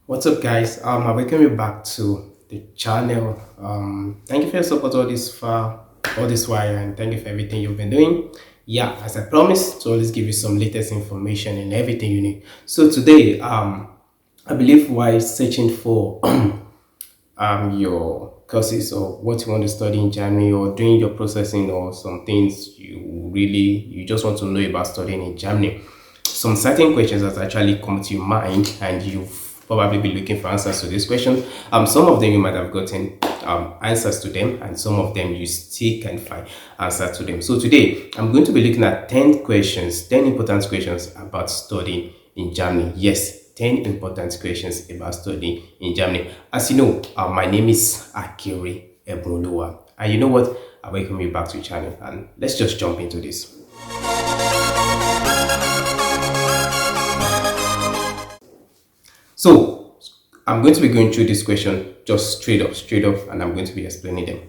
What's up, guys? I welcome you back to the channel. Thank you for your support all this while, and thank you for everything you've been doing. Yeah, as I promised, to always give you some latest information and everything you need. So today, I believe while searching for your courses or what you want to study in Germany, or doing your processing, or some things you just want to know about studying in Germany, some certain questions that actually come to your mind, and you've probably been looking for answers to these questions. Some of them you might have gotten answers to them, and some of them you still can find answers to them. So today I'm going to be looking at 10 questions, 10 important questions about studying in Germany. Yes, 10 important questions about studying in Germany. As you know, my name is Akere Ebonoluwa. And you know what? I welcome you back to the channel, and let's just jump into this. So I'm going to be going through this question just straight up, and I'm going to be explaining them.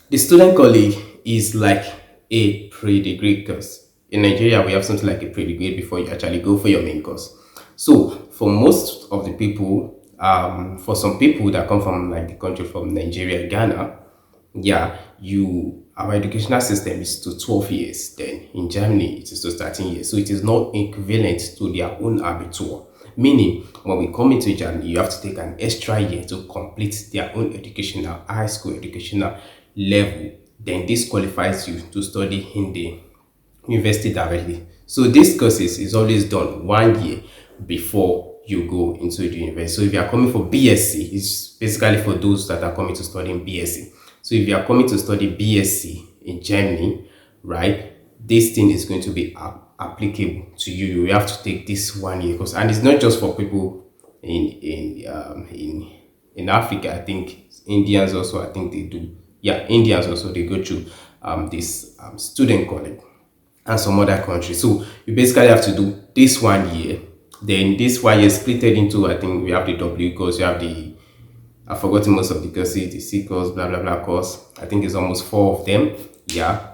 The student college is like a pre-degree course. In Nigeria, we have something like a pre-degree before you actually go for your main course. So for most of the people, for some people that come from like the country from Nigeria, Ghana, yeah, our educational system is to 12 years. Then in Germany, it is to 13 years. So it is not equivalent to their own abitur. Meaning, when we come into Germany, you have to take an extra year to complete their own educational, high school educational level. Then this qualifies you to study in the university directly. So this courses is always done 1 year before you go into the university. So if you are coming for BSc, it's basically for those that are coming to study in BSc. So if you are coming to study BSc in Germany, right, this thing is going to be applicable to you. You have to take this 1 year course, and it's not just for people in Africa. I think Indians also. I think they do. Yeah, Indians also, they go through this Studienkolleg and some other countries. So you basically have to do this 1 year. Then this 1 year split it into, I think we have the W course, you have the, I've forgotten most of the courses, the C course, blah blah blah course. I think it's almost four of them. Yeah,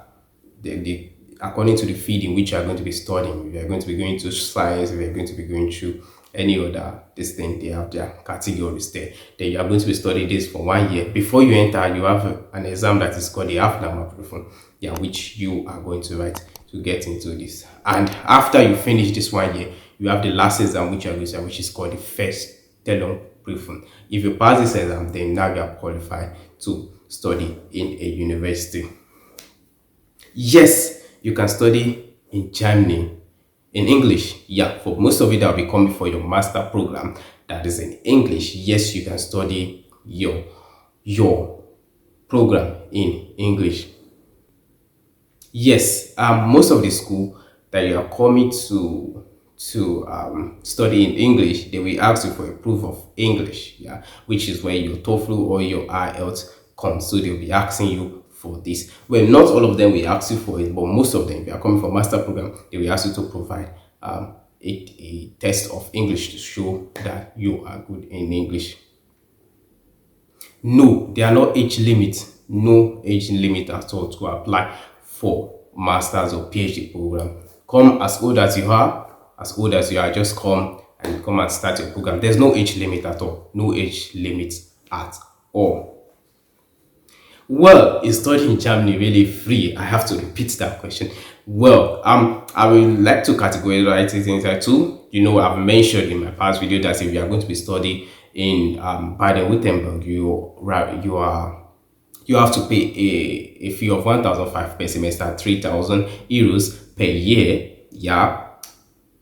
according to the field in which you are going to be studying. If you are going to be going to science, if you are going to be going through any other this thing, they have their categories there. Then you are going to be studying this for 1 year. Before you enter, you have an exam that is called the Aufnahmeprüfung, yeah, which you are going to write to get into this. And after you finish this 1 year, you have the last exam which you are going to, which is called the first Prüfung. If you pass this exam, then now you are qualified to study in a university. Yes, you can study in Germany in English. Yeah, for most of it that will be coming for your master program that is in English. Yes, you can study your program in English. Yes, most of the school that you are coming to study in English, they will ask you for a proof of English, yeah, which is where your TOEFL or your IELTS comes. So they'll be asking you for this. Well, not all of them will ask you for it, but most of them, if you are coming for master program, they will ask you to provide a test of English to show that you are good in English. No, there are no age limit. No age limit at all to apply for master's or PhD program. Come as old as you are, just come and start your program. There's no age limit at all. No age limit at all. Well, is studying in Germany really free? I have to repeat that question. Well, I would like to categorize it into two. You know, I've mentioned in my past video that if you are going to be studying in Baden-Württemberg, you have to pay a fee of 1,500 per semester, 3,000 euros per year. Yeah,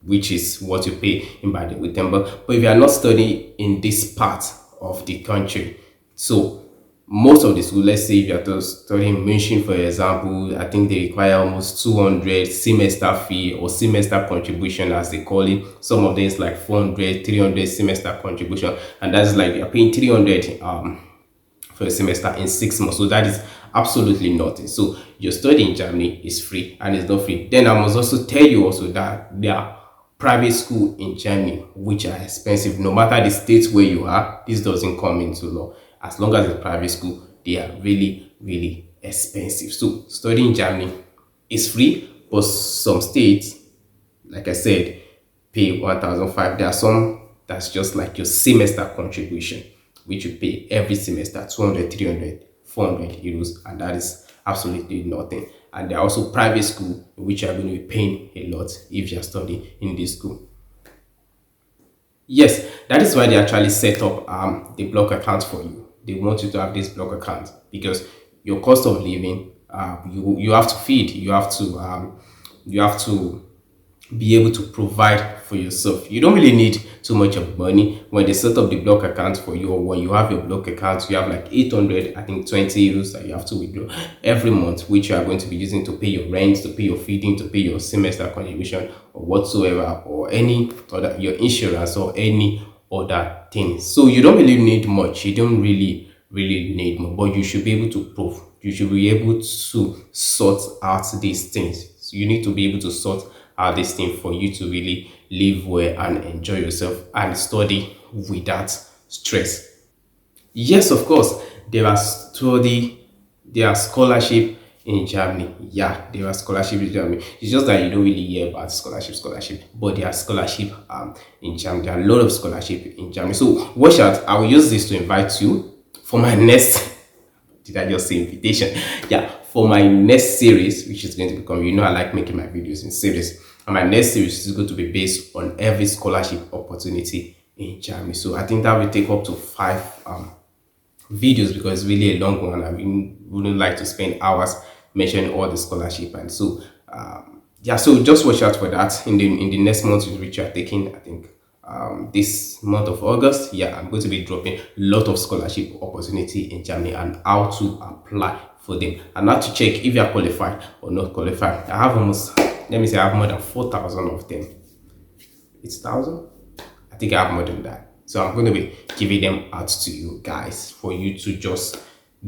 which is what you pay in Baden-Württemberg. But if you are not studying in this part of the country, so most of the school, let's say if you're studying München, for example, I think they require almost 200 semester fee or semester contribution, as they call it. Some of them is like 400, 300 semester contribution, and that's like you're paying 300 for a semester in 6 months. So that is absolutely nothing. So your study in Germany is free, and it's not free. Then I must also tell you also that there are private school in Germany which are expensive. No matter the state where you are, this doesn't come into law. As long as it's private school, they are really expensive. So studying in Germany is free, but some states, like I said, pay 1,500. There are some That's just like your semester contribution, which you pay every semester 200, 300, 400 euros, and that is absolutely nothing. And there are also private school which you are going to be paying a lot if you are studying in this school. Yes, that is why they actually set up the block account for you. They want you to have this block account because your cost of living, you have to feed, you have to be able to provide for yourself. You don't really need too much of money when they set up the block account for you, or when you have your block account, you have like 800, I think 20 euros that you have to withdraw every month, which you are going to be using to pay your rent, to pay your feeding, to pay your semester contribution, or whatsoever, or any other, your insurance, or any other thing. So you don't really need much. You don't really need more, but you should be able to prove. You should be able to sort out these things. So you need to be able to sort out this thing for you to really live well and enjoy yourself and study without stress. Yes, of course, there are scholarship in Germany. Yeah, there are scholarship in Germany. It's just that you don't really hear about scholarship, but there are scholarship in Germany. There are a lot of scholarship in Germany. So watch out. I will use this to invite you for my next did I just say invitation? Yeah, for my next series, which is going to become, I like making my videos in series. And my next series is going to be based on every scholarship opportunity in Germany. So I think that will take up to 5 videos because it's really a long one. I wouldn't like to spend hours mentioning all the scholarship. And so, yeah, so just watch out for that. In the next month, which you are taking, I think this month of August, yeah, I'm going to be dropping a lot of scholarship opportunity in Germany and how to apply for them and how to check if you are qualified or not qualified. I have I have more than 4,000 of them. It's 1,000? I think I have more than that. So I'm going to be giving them out to you guys for you to just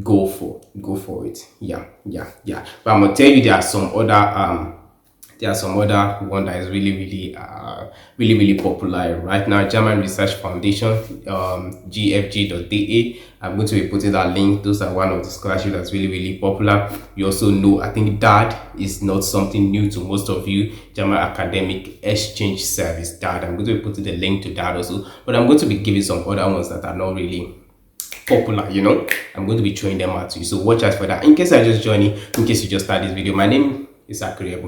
go for it. Yeah. But I'm gonna tell you there are some other one that is really popular right now. German Research Foundation, gfg.de. I'm going to be putting that link. Those are one of the scholarships that's really popular. You also know, I think DAD is not something new to most of you. German Academic Exchange Service, DAD. I'm going to be putting the link to that also, but I'm going to be giving some other ones that are not really popular. I'm going to be showing them out to you, so watch out for that. In case I just join you, in case you just start this video, my name is Akere,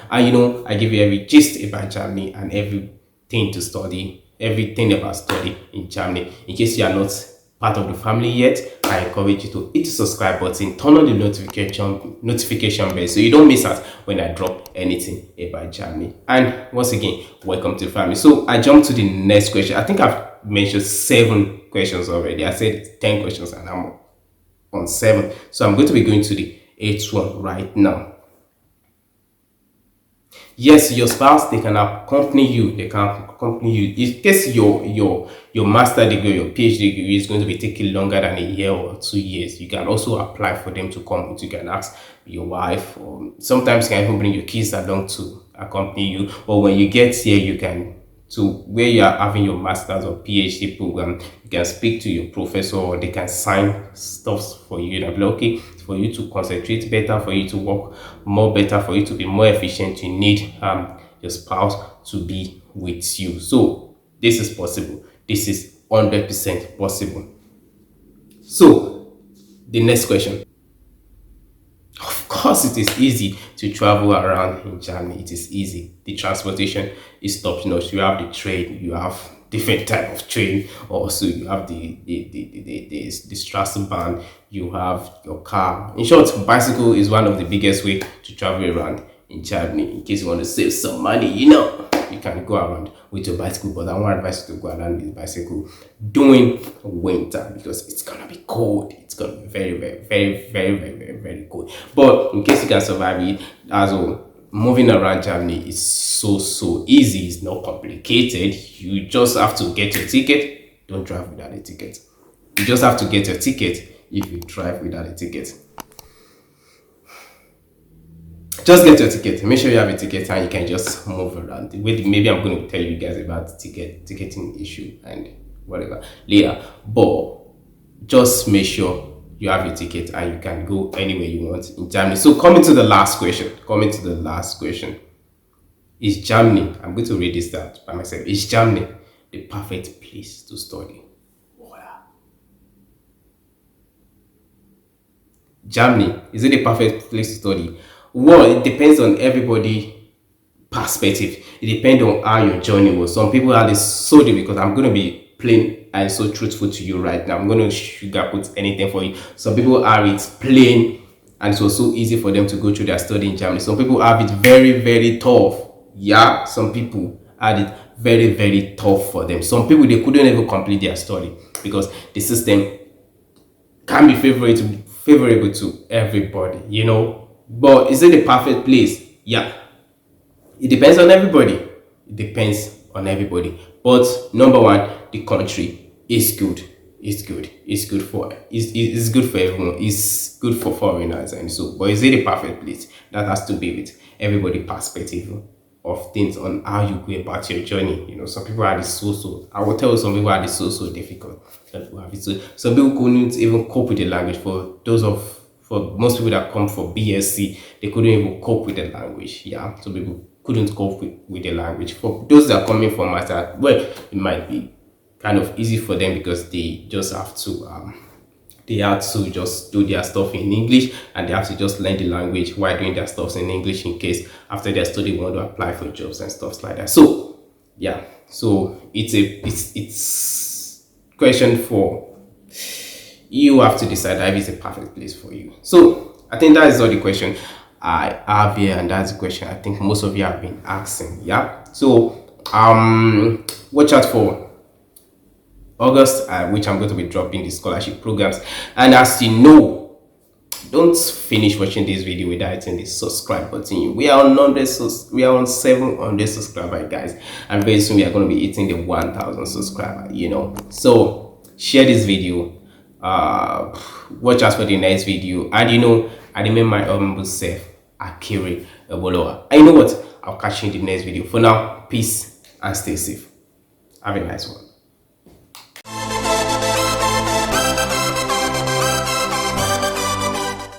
and I give you every gist about Germany and everything to study, everything about study in Germany. In case you are not part of the family yet, I encourage you to hit the subscribe button, turn on the notification bell so you don't miss out when I drop anything about Germany. And once again, welcome to the family. So I jump to the next question. I think I've mentioned 7 questions already. I said 10 questions and I'm on 7. So I'm going to be going to the 8th one right now. Yes, your spouse, they can accompany you. In case your master degree, your PhD degree is going to be taking longer than a year or 2 years, you can also apply for them to come. You can ask your wife, or sometimes you can even bring your kids along to accompany you. Or when you get here, you can, to where you are having your master's or PhD program, you can speak to your professor, or they can sign stuff for you. They'll be like, okay, for you to concentrate better, for you to work more better, for you to be more efficient, you need your spouse to be with you. So this is possible. This is 100% possible. So the next question. Of course, it is easy to travel around in Germany. It is easy. The transportation is top notch. You have the train, you have different type of train. Also, you have the Straßenbahn, you have your car. In short, bicycle is one of the biggest way to travel around in Germany. In case you want to save some money, you can go around with your bicycle, but I want advise you to go around with bicycle during winter because it's gonna be cold. It's gonna be very cold. But in case you can survive it, as well, moving around Germany is so easy. It's not complicated. You just have to get your ticket. Don't drive without a ticket. You just have to get your ticket if you drive without a ticket. Just get your ticket. Make sure you have a ticket and you can just move around. Maybe I'm going to tell you guys about the ticketing issue and whatever later. But just make sure you have your ticket and you can go anywhere you want in Germany. So coming to the last question. Is Germany, I'm going to read this out by myself. Is Germany the perfect place to study? Germany, is it the perfect place to study? Well, it depends on everybody perspective. It depends on how your journey was. Some people are this so difficult. I'm going to be plain and so truthful to you right now. I'm going to sugarcoat anything for you. Some people are it plain and it was so easy for them to go through their study in Germany. Some people have it very, very tough. Yeah, some people had it very, very tough for them. Some people, they couldn't even complete their study because the system can be favorable to everybody, But is it the perfect place? Yeah, it depends on everybody. It depends on everybody. But number one, the country is good. It's good for everyone. It's good for foreigners and so. But is it a perfect place? That has to be with everybody' perspective of things on how you go about your journey. Some people are the so. I will tell you, some people are the so difficult. Some people have it so. Some people couldn't even cope with the language. For most people that come for BSc, they couldn't even cope with the language. Yeah, some people couldn't cope with the language. For those that are coming from master, well, it might be kind of easy for them because they just have to just do their stuff in English and they have to just learn the language while doing their stuff in English in case after their study want to apply for jobs and stuff like that. So yeah, so it's question for you have to decide if it's a perfect place for you. So I think that is all the question I have here, and that's the question I think most of you have been asking. Yeah. So watch out for August, which I'm going to be dropping the scholarship programs. And as you know, don't finish watching this video without hitting the subscribe button. We are on 700 subscribers, guys, and very soon we are going to be hitting the 1,000 subscribers. So share this video. Watch us for the next video, and I remain my humble self, Akere Eboloa. And you know what? I'll catch you in the next video. For now, peace and stay safe. Have a nice one.